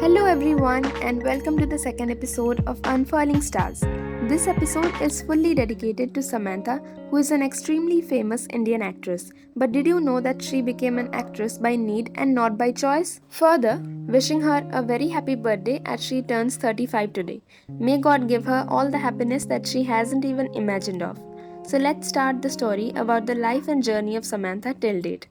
Hello everyone and welcome to the second episode of Unfurling Stars. This episode is fully dedicated to Samantha, who is an extremely famous Indian actress. But did you know that she became an actress by need and not by choice? Further, wishing her a very happy birthday as she turns 35 today. May God give her all the happiness that she hasn't even imagined of. So let's start the story about the life and journey of Samantha till date.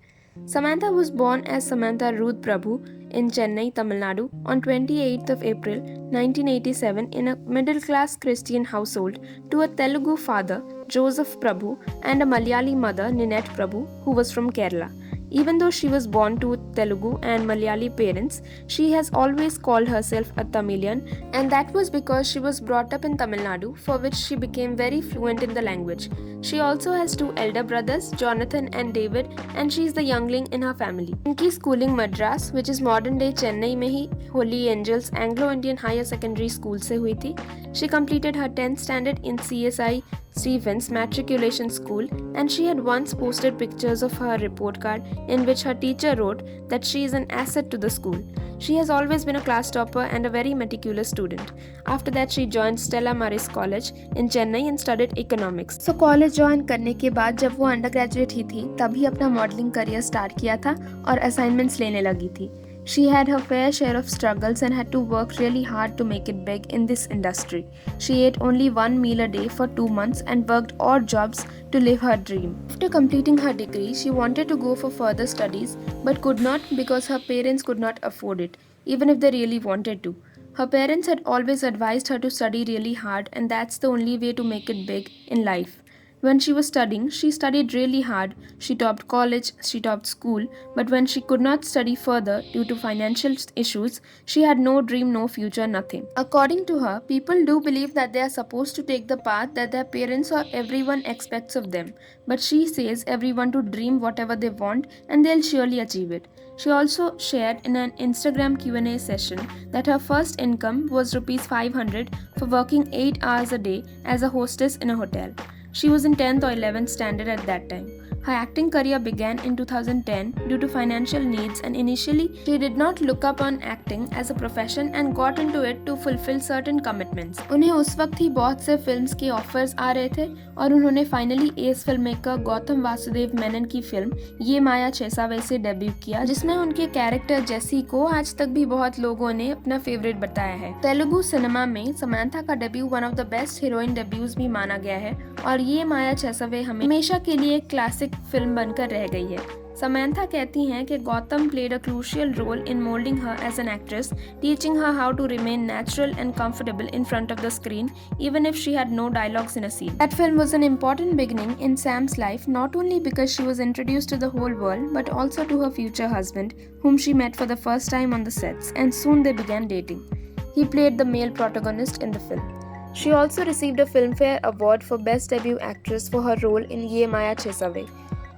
Samantha was born as Samantha Ruth Prabhu in Chennai, Tamil Nadu on 28th of April 1987 in a middle-class Christian household to a Telugu father, Joseph Prabhu, and a Malayali mother, Ninette Prabhu, who was from Kerala. Even though she was born to Telugu and Malayali parents, she has always called herself a Tamilian, and that was because she was brought up in Tamil Nadu, for which she became very fluent in the language. She also has two elder brothers, Jonathan and David, and she is the youngling in her family. Inki schooling Madras, which is modern day Chennai में ही Holy Angels Anglo-Indian Higher Secondary School से हुई थी. She completed her 10th standard in CSI Stevens Matriculation School, and she had once posted pictures of her report card in which her teacher wrote that she is an asset to the school. She has always been a class topper and a very meticulous student. After that, she joined Stella Maris College in Chennai and studied economics. So college join करने के बाद जब वो undergraduate ही थी तभी अपना modelling career start किया था और असाइनमेंट्स लेने लगी थी. She had her fair share of struggles and had to work really hard to make it big in this industry. She ate only one meal a day for 2 months and worked odd jobs to live her dream. After completing her degree, she wanted to go for further studies but could not because her parents could not afford it, even if they really wanted to. Her parents had always advised her to study really hard, and that's the only way to make it big in life. When she was studying, she studied really hard. She topped college, she topped school, but when she could not study further due to financial issues, she had no dream, no future, nothing. According to her, people do believe that they are supposed to take the path that their parents or everyone expects of them. But she says everyone to dream whatever they want and they'll surely achieve it. She also shared in an Instagram Q&A session that her first income was Rs 500 for working 8 hours a day as a hostess in a hotel. She was in 10th or 11th standard at that time. Her acting career began in 2010 due to financial needs, and initially she did not look upon acting as a profession and got into it to fulfill certain commitments. उन्हें उस वक्त ही बहुत से films के offers आ रहे थे और उन्होंने finally S film maker Gautam Vasudev Menon की फिल्म ये माया छेसावे से डेब्यू किया, जिसमें उनके कैरेक्टर जेसी को आज तक भी बहुत लोगों ने अपना फेवरेट बताया है. तेलुगु सिनेमा में समांथा का debut one of the best heroine debuts भी माना गया है और ये माया छेसावे हमेशा के लिए एक क्लासिक फिल्म बनकर रह गई है. Samantha कहती हैं कि Gautam played a crucial role in molding her as an actress, teaching her how to remain natural and comfortable in front of the screen, even if she had no dialogues in a scene. That film was an important beginning in Sam's life, not only because she was introduced to the whole world, but also to her future husband, whom she met for the first time on the sets, and soon they began dating. He played the male protagonist in the film. She also received a Filmfare Award for Best Debut Actress for her role in Ye Maya Chesave.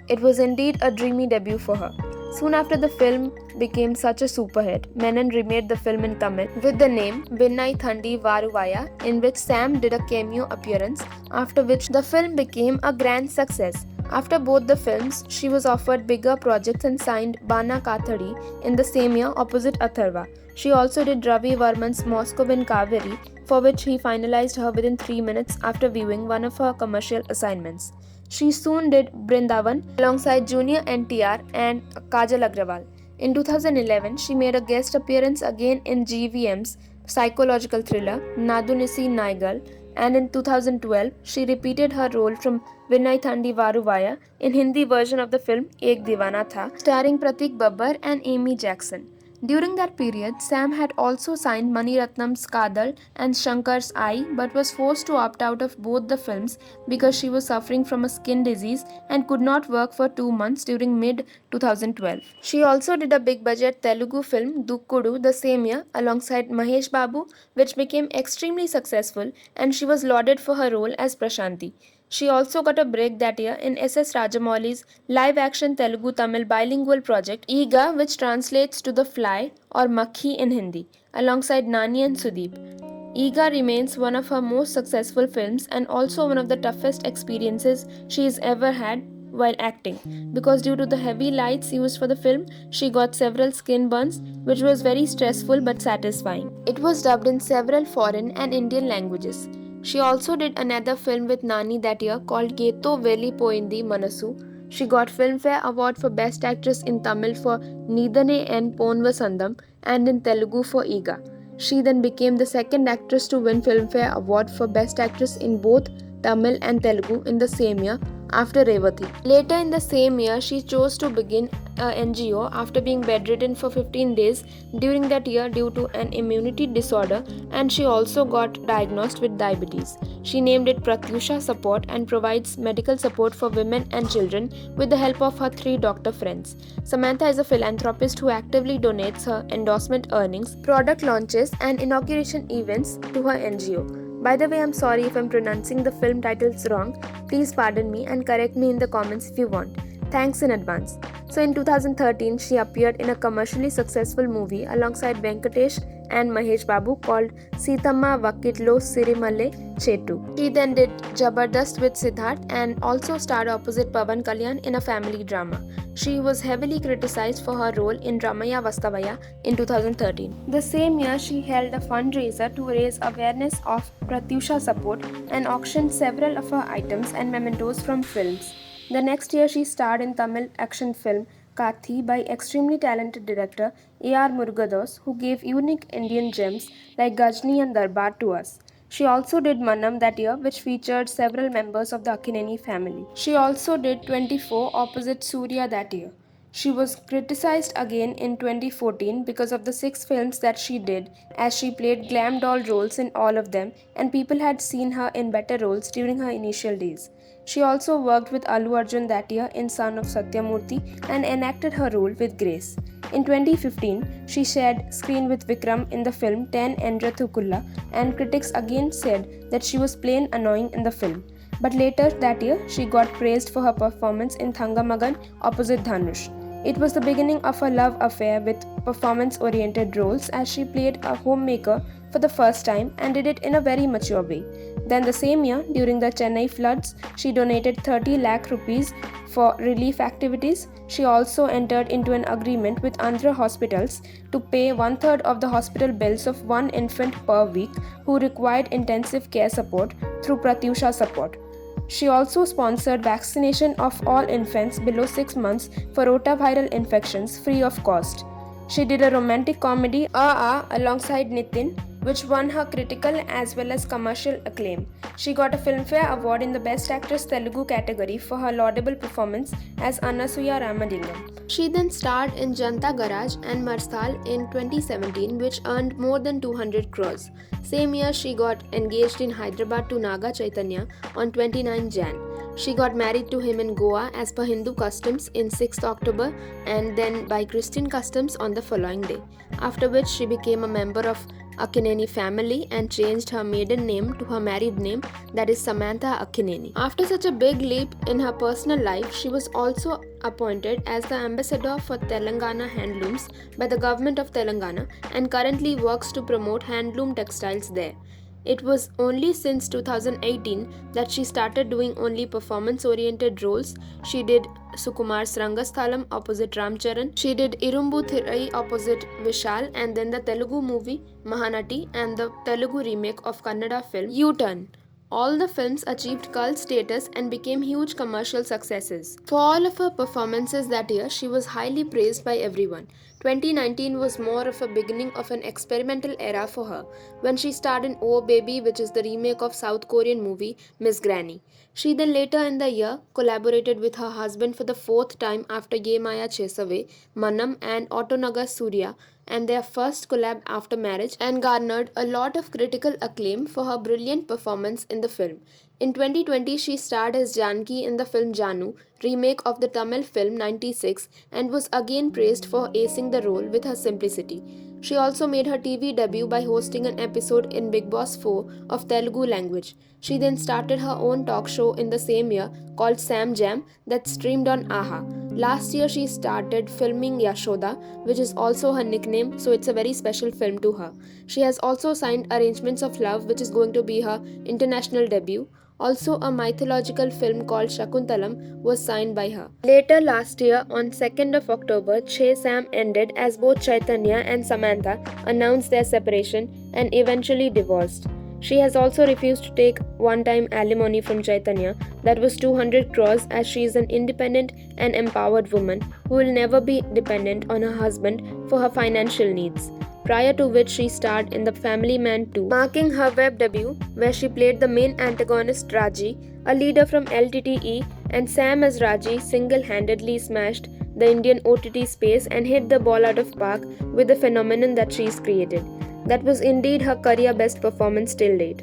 It was indeed a dreamy debut for her. Soon after the film became such a super hit, Menon remade the film in Tamil with the name Vinnai Thandi Varuvaya, in which Sam did a cameo appearance, after which the film became a grand success. After both the films, she was offered bigger projects and signed Bana Kathadi in the same year opposite Atharva. She also did Ravi Varman's Moscow in Kaveri, for which he finalized her within 3 minutes after viewing one of her commercial assignments. She soon did Brindavan alongside Junior NTR and Kajal Agrawal. In 2011, she made a guest appearance again in GVM's psychological thriller Nadunisi Naigal, and in 2012, she repeated her role from Vinnai Thandi Varuvaya in Hindi version of the film Ek Divana Tha, starring Pratik Babbar and Amy Jackson. During that period, Sam had also signed Mani Ratnam's Kadal and Shankar's Eye, but was forced to opt out of both the films because she was suffering from a skin disease and could not work for 2 months during mid-2012. She also did a big-budget Telugu film Dukkudu the same year alongside Mahesh Babu, which became extremely successful, and she was lauded for her role as Prashanti. She also got a break that year in S.S. Rajamouli's live-action Telugu-Tamil bilingual project Eega, which translates to The Fly or Makhi in Hindi, alongside Nani and Sudeep. Eega remains one of her most successful films and also one of the toughest experiences she has ever had while acting, because due to the heavy lights used for the film, she got several skin burns, which was very stressful but satisfying. It was dubbed in several foreign and Indian languages. She also did another film with Nani that year called Geto Veli Poindi Manasu. She got Filmfare Award for Best Actress in Tamil for Needane and Ponvasandam and in Telugu for Iga. She then became the second actress to win Filmfare Award for Best Actress in both Tamil and Telugu in the same year after Revati. Later in the same year, she chose to begin a NGO after being bedridden for 15 days during that year due to an immunity disorder, and she also got diagnosed with diabetes. She named it Pratyusha Support and provides medical support for women and children with the help of her 3 doctor friends. Samantha is a philanthropist who actively donates her endorsement earnings, product launches, and inauguration events to her NGO. By the way, I'm sorry if I'm pronouncing the film titles wrong. Please pardon me and correct me in the comments if you want. Thanks in advance. So in 2013, she appeared in a commercially successful movie alongside Venkatesh and Mahesh Babu called Seethamma Vakitlo Sirimale Chetu. She then did Jabardast with Siddharth and also starred opposite Pavan Kalyan in a family drama. She was heavily criticized for her role in Ramaya Vastavaya in 2013. The same year, she held a fundraiser to raise awareness of Pratyusha support and auctioned several of her items and mementos from films. The next year, she starred in Tamil action film Kathi by extremely talented director A.R. Murugadoss, who gave unique Indian gems like Gajni and Darbar to us. She also did Manam that year, which featured several members of the Akkineni family. She also did 24 opposite Suriya that year. She was criticized again in 2014 because of the 6 films that she did, as she played glam doll roles in all of them, and people had seen her in better roles during her initial days. She also worked with Allu Arjun that year in Son of Satyamurthy and enacted her role with grace. In 2015, she shared screen with Vikram in the film Ten Endrathukulla, and critics again said that she was plain annoying in the film. But later that year, she got praised for her performance in Thangamagan opposite Dhanush. It was the beginning of a love affair with performance-oriented roles, as she played a homemaker for the first time and did it in a very mature way. Then the same year, during the Chennai floods, she donated 30 lakh rupees for relief activities. She also entered into an agreement with Andhra hospitals to pay 1/3 of the hospital bills of one infant per week who required intensive care support through Pratyusha support. She also sponsored vaccination of all infants below 6 months for rotaviral infections free of cost. She did a romantic comedy, alongside Nitin, which won her critical as well as commercial acclaim. She got a Filmfare Award in the Best Actress Telugu category for her laudable performance as Annasuya Ramalingam. She then starred in Janta Garage and Marsal in 2017, which earned more than 200 crores. Same year, she got engaged in Hyderabad to Naga Chaitanya on 29 Jan. She got married to him in Goa as per Hindu customs in 6th October and then by Christian customs on the following day, after which she became a member of Akkineni family and changed her maiden name to her married name, that is Samantha Akkineni. After such a big leap in her personal life, she was also appointed as the ambassador for Telangana handlooms by the government of Telangana and currently works to promote handloom textiles there. It was only since 2018 that she started doing only performance-oriented roles. She did Sukumar's Rangasthalam opposite Ramcharan. She did Irumbu Thirai opposite Vishal, and then the Telugu movie Mahanati and the Telugu remake of Kannada film U-Turn. All the films achieved cult status and became huge commercial successes. For all of her performances that year, she was highly praised by everyone. 2019 was more of a beginning of an experimental era for her, when she starred in Oh Baby, which is the remake of South Korean movie Miss Granny. She then later in the year collaborated with her husband for the 4th time after Ye Maya Chesave, Manam and Autonaga Suriya, and their first collab after marriage, and garnered a lot of critical acclaim for her brilliant performance in the film. In 2020, she starred as Janki in the film Janu, remake of the Tamil film 96, and was again praised for acing the role with her simplicity. She also made her TV debut by hosting an episode in Big Boss 4 of Telugu language. She then started her own talk show in the same year called Sam Jam that streamed on AHA. Last year, she started filming Yashoda, which is also her nickname, so it's a very special film to her. She has also signed Arrangements of Love, which is going to be her international debut. Also, a mythological film called Shakuntalam was signed by her. Later last year, on 2nd of October, chaysam ended as both Chaitanya and Samantha announced their separation and eventually divorced. She has also refused to take one-time alimony from Chaitanya, that was 200 crores, as she is an independent and empowered woman who will never be dependent on her husband for her financial needs. Prior to which she starred in The Family Man 2, marking her web debut, where she played the main antagonist Raji, a leader from LTTE, and Sam as Raji single-handedly smashed the Indian OTT space and hit the ball out of park with the phenomenon that she's created. That was indeed her career best performance till date.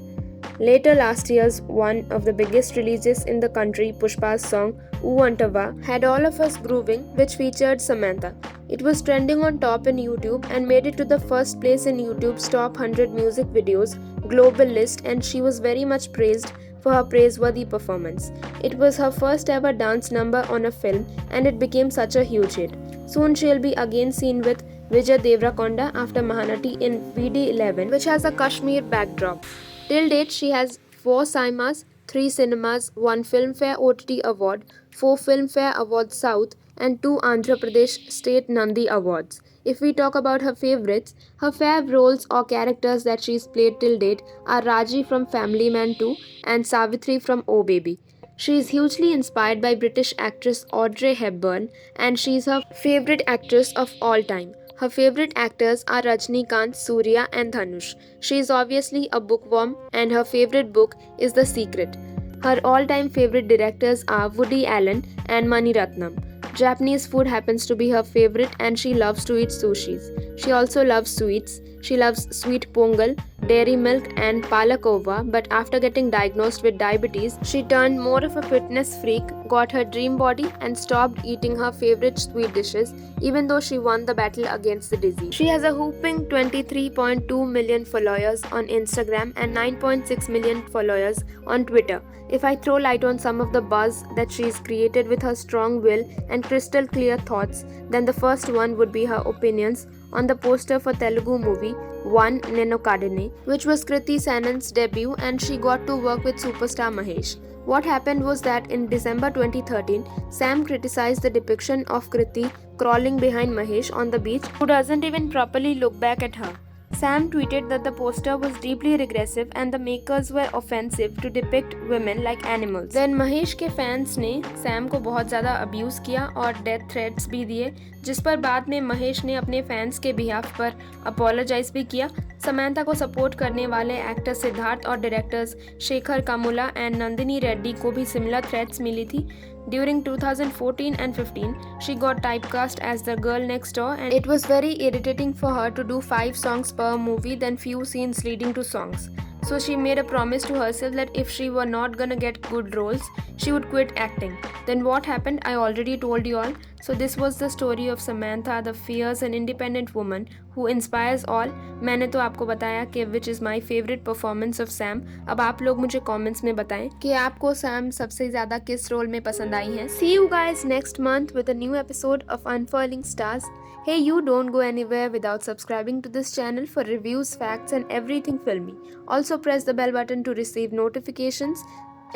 Later last year's one of the biggest releases in the country, Pushpa's song Ooh Antava, had all of us grooving, which featured Samantha. It was trending on top in YouTube and made it to the first place in YouTube's top 100 music videos global list, and she was very much praised for her praiseworthy performance. It was her first ever dance number on a film and it became such a huge hit. Soon she'll be again seen with Vijay Deverakonda after Mahanati in VD11, which has a Kashmir backdrop. Till date, she has 4 Saimas, 3 cinemas, 1 Filmfare OTT Award, 4 Filmfare Awards South, and 2 Andhra Pradesh State Nandi Awards. If we talk about her favorites, her fav roles or characters that she's played till date are Raji from Family Man 2 and Savitri from Oh Baby. She is hugely inspired by British actress Audrey Hepburn, and she is her favorite actress of all time. Her favorite actors are Rajnikant, Suriya, and Dhanush. She is obviously a bookworm, and her favorite book is The Secret. Her all-time favorite directors are Woody Allen and Mani Ratnam. Japanese food happens to be her favorite, and she loves to eat sushis. She also loves sweets. She loves sweet pongal, dairy milk, and palakova, but after getting diagnosed with diabetes, she turned more of a fitness freak, got her dream body, and stopped eating her favorite sweet dishes, even though she won the battle against the disease. She has a whopping 23.2 million followers on Instagram and 9.6 million followers on Twitter. If I throw light on some of the buzz that she's created with her strong will and crystal clear thoughts, then the first one would be her opinions on the poster for Telugu movie One Nenokadane, which was Kriti Sanan's debut, and she got to work with superstar Mahesh. What happened was that in December 2013, Sam criticized the depiction of Kriti crawling behind Mahesh on the beach, who doesn't even properly look back at her. Sam tweeted that the poster was deeply regressive and the makers were offensive to depict women like animals. Then Mahesh के fans ने Sam को बहुत ज़्यादा abuse किया और death threats भी दिए, जिस पर बाद में महेश ने अपने फैंस के बिहाफ पर अपोलोजाइज भी किया। समंथा को सपोर्ट करने वाले एक्टर सिद्धार्थ और डायरेक्टर्स शेखर कामुला एंड नंदिनी रेड्डी को भी सिमिलर थ्रेट्स मिली थी। During 2014 and 15, she got typecast as the girl next door, and it was very irritating for her to do 5 songs per movie, then few scenes leading to songs. So she made a promise to herself that if she were not gonna get good roles, she would quit acting. Then what happened, I already told you all. So this was the story of Samantha, the fierce and independent woman who inspires all. मैंने तो आपको बताया कि which is my favorite performance of Sam. अब आप लोग मुझे comments में बताएं कि आपको Sam सबसे ज़्यादा किस रोल में पसंद आई है. See you guys next month with a new episode of Unfurling Stars. Hey, you don't go anywhere without subscribing to this channel for reviews, facts, and everything filmy. Also press the bell button to receive notifications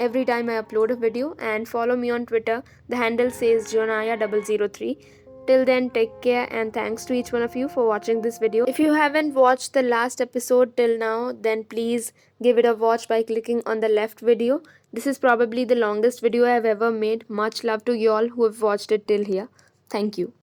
every time I upload a video, and follow me on Twitter. The handle says Jonaya003. Till then, take care, and thanks to each one of you for watching this video. If you haven't watched the last episode till now, then please give it a watch by clicking on the left video. This is probably the longest video I've ever made. Much love to you all who have watched it till here. Thank you.